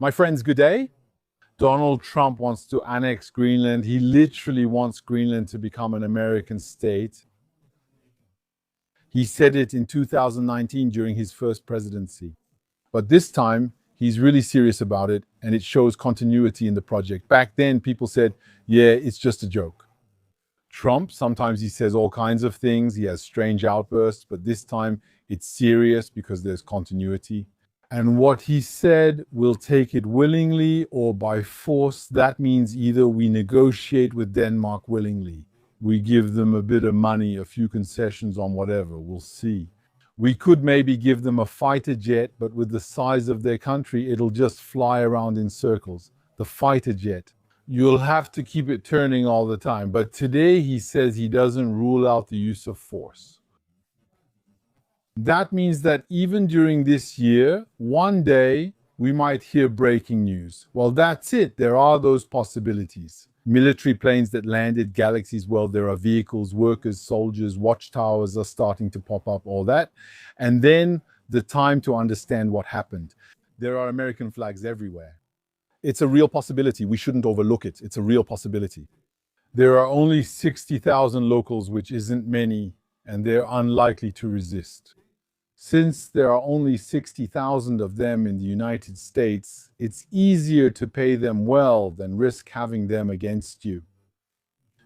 My friends, good day. Donald Trump wants to annex Greenland. He literally wants Greenland to become an American state. He said it in 2019 during his first presidency. But this time, he's really serious about it, and it shows continuity in the project. Back then, people said, yeah, it's just a joke. Trump, sometimes he says all kinds of things. He has strange outbursts, but this time it's serious because there's continuity. And what he said, we'll take it willingly or by force. That means either we negotiate with Denmark willingly, we give them a bit of money, a few concessions on whatever, we'll see. We could maybe give them a fighter jet, but with the size of their country, it'll just fly around in circles. The fighter jet. You'll have to keep it turning all the time. But today he says he doesn't rule out the use of force. That means that even during this year, one day, we might hear breaking news. Well, that's it. There are those possibilities. Military planes that landed, galaxies, well, there are vehicles, workers, soldiers, watchtowers are starting to pop up, all that. And then the time to understand what happened. There are American flags everywhere. It's a real possibility. We shouldn't overlook it. It's a real possibility. There are only 60,000 locals, which isn't many, and they're unlikely to resist. Since there are only 60,000 of them in the United States, it's easier to pay them well than risk having them against you.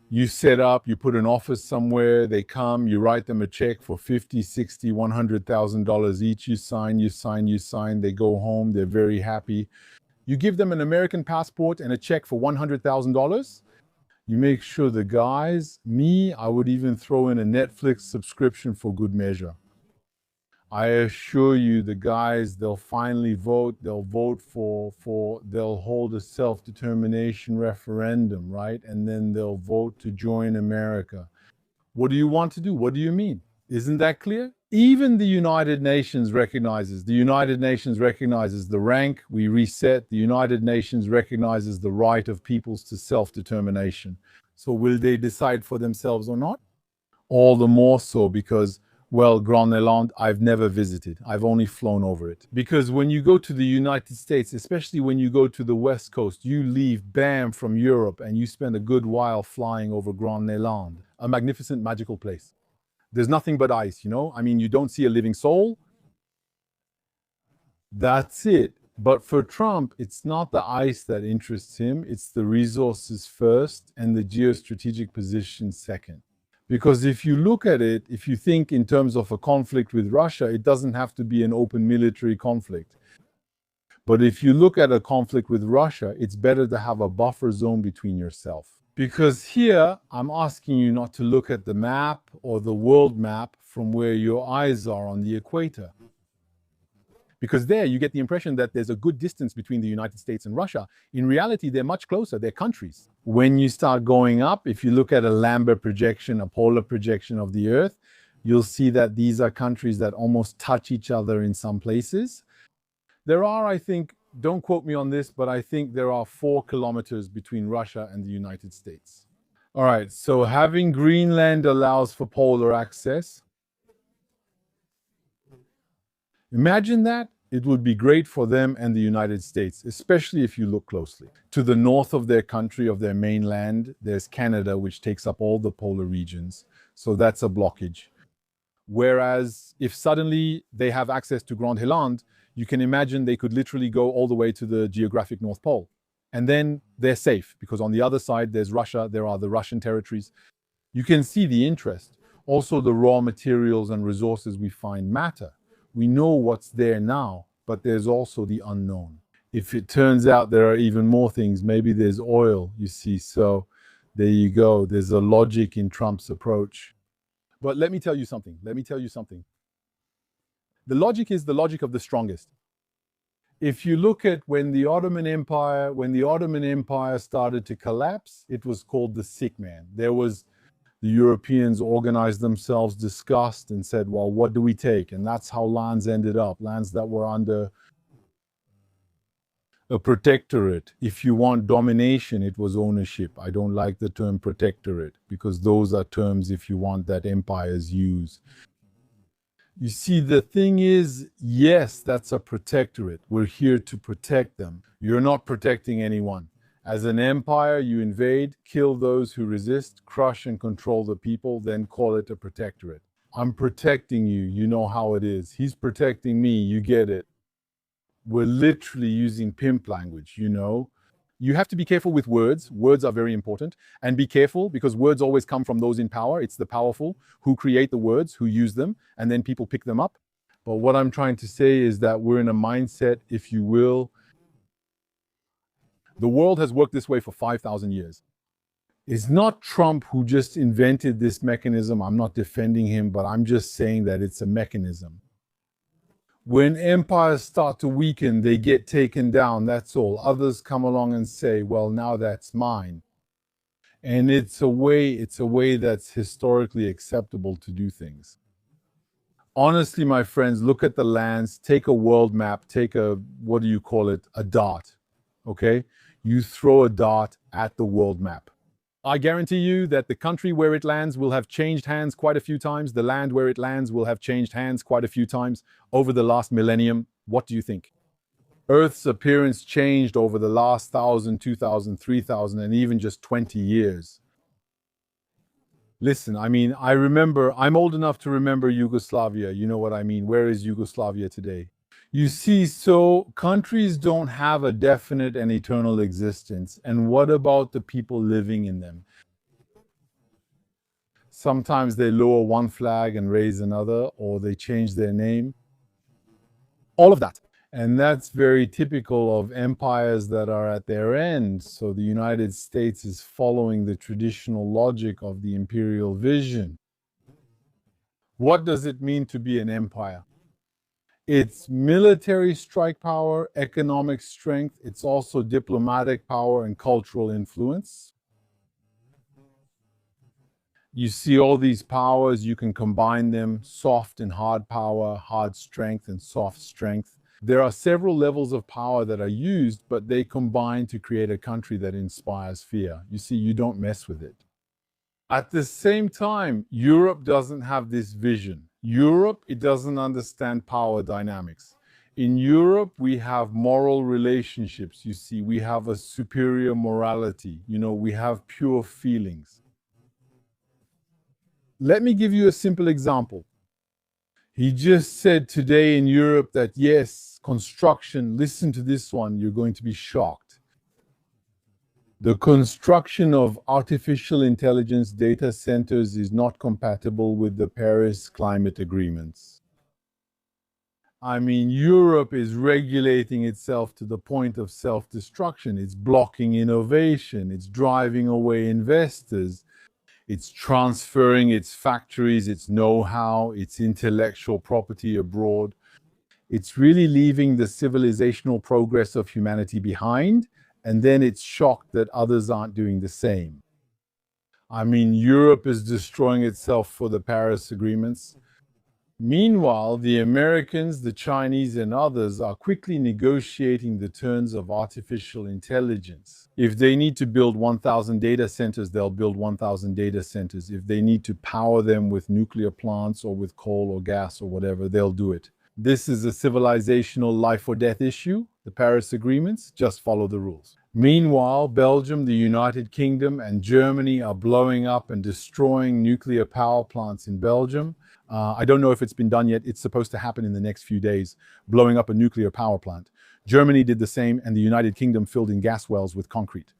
You set up, you put an office somewhere, they come, you write them a check for $50, $60, $100,000 each, you sign, they go home, they're very happy. You give them an American passport and a check for $100,000. You make sure the guys, I would even throw in a Netflix subscription for good measure. I assure you, the guys, they'll finally vote. They'll vote they'll hold a self-determination referendum, right? And then they'll vote to join America. What do you want to do? What do you mean? Isn't that clear? Even the United Nations recognizes the rank we reset. The United Nations recognizes the right of peoples to self-determination. So will they decide for themselves or not? All the more so because, well, Greenland, I've never visited. I've only flown over it. Because when you go to the United States, especially when you go to the West Coast, you leave, bam, from Europe, and you spend a good while flying over Greenland, a magnificent, magical place. There's nothing but ice, I mean, you don't see a living soul. That's it. But for Trump, it's not the ice that interests him. It's the resources first and the geostrategic position second. Because if you look at it, if you think in terms of a conflict with Russia, it doesn't have to be an open military conflict. But if you look at a conflict with Russia, it's better to have a buffer zone between yourself. Because here, I'm asking you not to look at the map or the world map from where your eyes are on the equator. Because there you get the impression that there's a good distance between the United States and Russia. In reality, they're much closer, they're countries. When you start going up, if you look at a Lambert projection, a polar projection of the Earth, you'll see that these are countries that almost touch each other in some places. There are, I think, don't quote me on this, but I think there are 4 kilometers between Russia and the United States. All right, so having Greenland allows for polar access. Imagine that. It would be great for them and the United States, especially if you look closely. To the north of their country, of their mainland, there's Canada, which takes up all the polar regions. So that's a blockage. Whereas if suddenly they have access to Greenland, you can imagine they could literally go all the way to the geographic North Pole. And then they're safe, because on the other side, there's Russia, there are the Russian territories. You can see the interest. Also, the raw materials and resources we find matter. We know what's there now, but there's also the unknown. If it turns out there are even more things, maybe there's oil, you see. So there you go. There's a logic in Trump's approach. But let me tell you something. The logic is the logic of the strongest. If you look at when the Ottoman Empire started to collapse, it was called the sick man. The Europeans organized themselves, discussed, and said, well, what do we take? And that's how lands ended up, lands that were under a protectorate. If you want domination, it was ownership. I don't like the term protectorate, because those are terms, if you want, that empires use. You see, the thing is, yes, that's a protectorate. We're here to protect them. You're not protecting anyone. As an empire, you invade, kill those who resist, crush and control the people, then call it a protectorate. I'm protecting you. You know how it is. He's protecting me. You get it. We're literally using pimp language, you know. You have to be careful with words. Words are very important. And be careful because words always come from those in power. It's the powerful who create the words, who use them, and then people pick them up. But what I'm trying to say is that we're in a mindset, if you will, the world has worked this way for 5,000 years. It's not Trump who just invented this mechanism. I'm not defending him, but I'm just saying that it's a mechanism. When empires start to weaken, they get taken down, that's all. Others come along and say, well, now that's mine. And it's a way that's historically acceptable to do things. Honestly, my friends, look at the lands, take a world map, take a, what do you call it, a dot, okay? You throw a dot at the world map. I guarantee you that the country where it lands will have changed hands quite a few times. The land where it lands will have changed hands quite a few times over the last millennium. What do you think? Earth's appearance changed over the last 1,000, 2,000, 3,000, and even just 20 years. Listen, I mean, I'm old enough to remember Yugoslavia. You know what I mean? Where is Yugoslavia today? You see, so countries don't have a definite and eternal existence. And what about the people living in them? Sometimes they lower one flag and raise another, or they change their name. All of that. And that's very typical of empires that are at their end. So the United States is following the traditional logic of the imperial vision. What does it mean to be an empire? It's military strike power, economic strength. It's also diplomatic power and cultural influence. You see all these powers, you can combine them, soft and hard power, hard strength and soft strength. There are several levels of power that are used, but they combine to create a country that inspires fear. You see, you don't mess with it. At the same time, Europe doesn't have this vision. Europe, it doesn't understand power dynamics. In Europe, we have moral relationships. You see, we have a superior morality. You know, we have pure feelings. Let me give you a simple example. He just said today in Europe that yes, construction, listen to this one, you're going to be shocked. The construction of artificial intelligence data centers is not compatible with the Paris climate agreements. I mean, Europe is regulating itself to the point of self-destruction. It's blocking innovation. It's driving away investors. It's transferring its factories, its know-how, its intellectual property abroad. It's really leaving the civilizational progress of humanity behind, and then it's shocked that others aren't doing the same. I mean, Europe is destroying itself for the Paris agreements. Meanwhile, the Americans, the Chinese, and others are quickly negotiating the terms of artificial intelligence. If they need to build 1,000 data centers, they'll build 1,000 data centers. If they need to power them with nuclear plants or with coal or gas or whatever, they'll do it. This is a civilizational life or death issue. The Paris agreements, just follow the rules. Meanwhile, Belgium, the United Kingdom, and Germany are blowing up and destroying nuclear power plants in Belgium. I don't know if it's been done yet. It's supposed to happen in the next few days, blowing up a nuclear power plant. Germany did the same, and the United Kingdom filled in gas wells with concrete.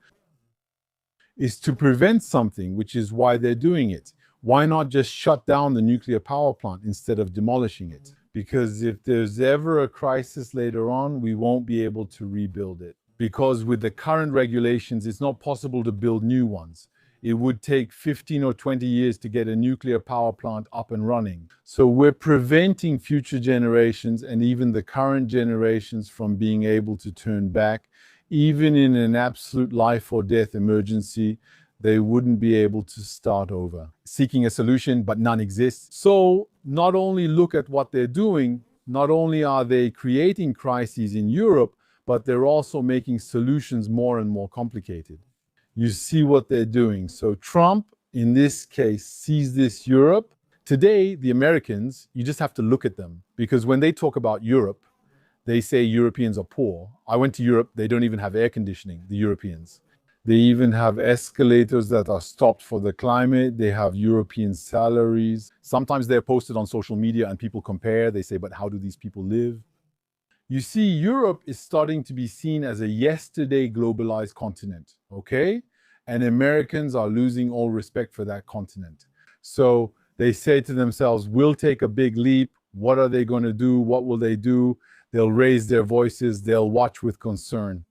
Is to prevent something, which is why they're doing it. Why not just shut down the nuclear power plant instead of demolishing it? Because if there's ever a crisis later on, we won't be able to rebuild it. Because with the current regulations, it's not possible to build new ones. It would take 15 or 20 years to get a nuclear power plant up and running. So we're preventing future generations and even the current generations from being able to turn back. Even in an absolute life or death emergency, they wouldn't be able to start over. Seeking a solution, but none exists. So not only look at what they're doing, not only are they creating crises in Europe, but they're also making solutions more and more complicated. You see what they're doing. So Trump, in this case, sees this Europe, Today, the Americans, you just have to look at them, because when they talk about Europe, they say Europeans are poor. I went to Europe, they don't even have air conditioning, the Europeans. They even have escalators that are stopped for the climate. They have European salaries. Sometimes they're posted on social media and people compare. They say, but how do these people live? You see, Europe is starting to be seen as a yesterday globalized continent, okay? And Americans are losing all respect for that continent. So they say to themselves, we'll take a big leap. What are they going to do? What will they do? They'll raise their voices. They'll watch with concern.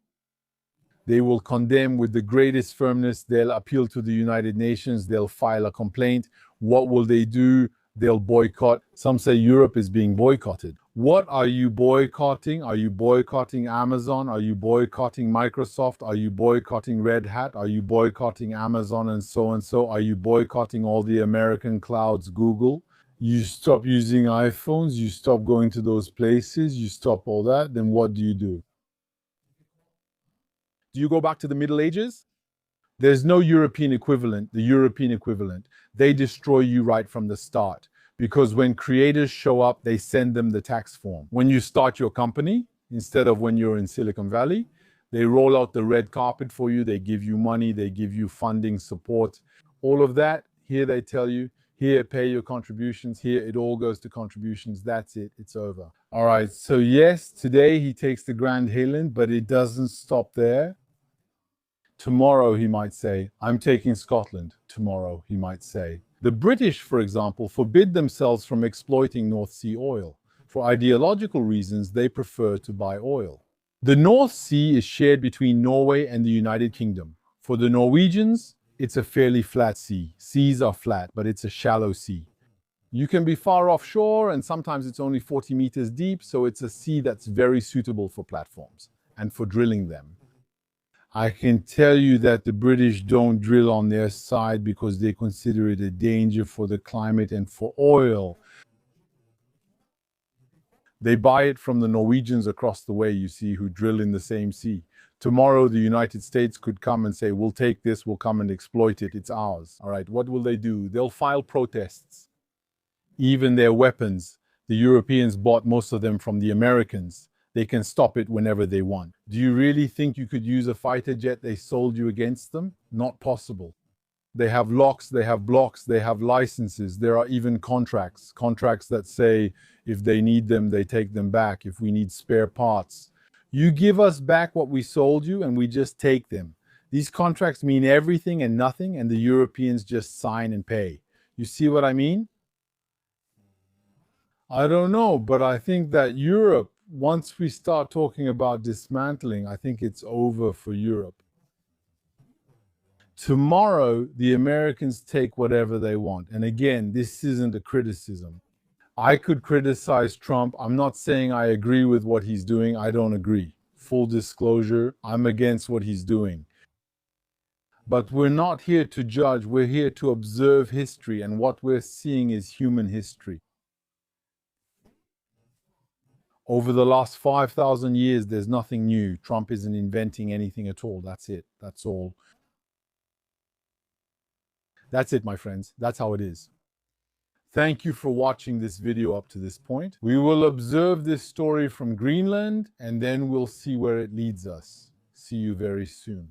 They will condemn with the greatest firmness. They'll appeal to the United Nations. They'll file a complaint. What will they do? They'll boycott. Some say Europe is being boycotted. What are you boycotting? Are you boycotting Amazon? Are you boycotting Microsoft? Are you boycotting Red Hat? Are you boycotting Amazon and so and so? Are you boycotting all the American clouds, Google? You stop using iPhones, you stop going to those places, you stop all that, then what do? Do you go back to the Middle Ages? There's no European equivalent, the European equivalent. They destroy you right from the start, because when creators show up, they send them the tax form. When you start your company, instead of when you're in Silicon Valley, they roll out the red carpet for you. They give you money. They give you funding, support, all of that. Here they tell you, here, pay your contributions. Here, it all goes to contributions. That's it. It's over. All right. So yes, today he takes the Grand Highland, but it doesn't stop there. Tomorrow, he might say, I'm taking Scotland. Tomorrow, he might say. The British, for example, forbid themselves from exploiting North Sea oil. For ideological reasons, they prefer to buy oil. The North Sea is shared between Norway and the United Kingdom. For the Norwegians, it's a fairly flat sea. Seas are flat, but it's a shallow sea. You can be far offshore, and sometimes it's only 40 meters deep, so it's a sea that's very suitable for platforms and for drilling them. I can tell you that the British don't drill on their side because they consider it a danger for the climate and for oil. They buy it from the Norwegians across the way, you see, who drill in the same sea. Tomorrow, the United States could come and say, we'll take this, we'll come and exploit it, it's ours. All right, what will they do? They'll file protests. Even their weapons, the Europeans bought most of them from the Americans. They can stop it whenever they want. Do you really think you could use a fighter jet they sold you against them? Not possible. They have locks, they have blocks, they have licenses. There are even contracts that say if they need them, they take them back. If we need spare parts, you give us back what we sold you and we just take them. These contracts mean everything and nothing, and the Europeans just sign and pay. You see what I mean? I don't know, but I think that Europe, once we start talking about dismantling, I think it's over for Europe. Tomorrow, the Americans take whatever they want. And again, this isn't a criticism. I could criticize Trump. I'm not saying I agree with what he's doing. I don't agree. Full disclosure, I'm against what he's doing. But we're not here to judge. We're here to observe history. And what we're seeing is human history. Over the last 5,000 years, there's nothing new. Trump isn't inventing anything at all. That's it. That's all. That's it, my friends. That's how it is. Thank you for watching this video up to this point. We will observe this story from Greenland, and then we'll see where it leads us. See you very soon.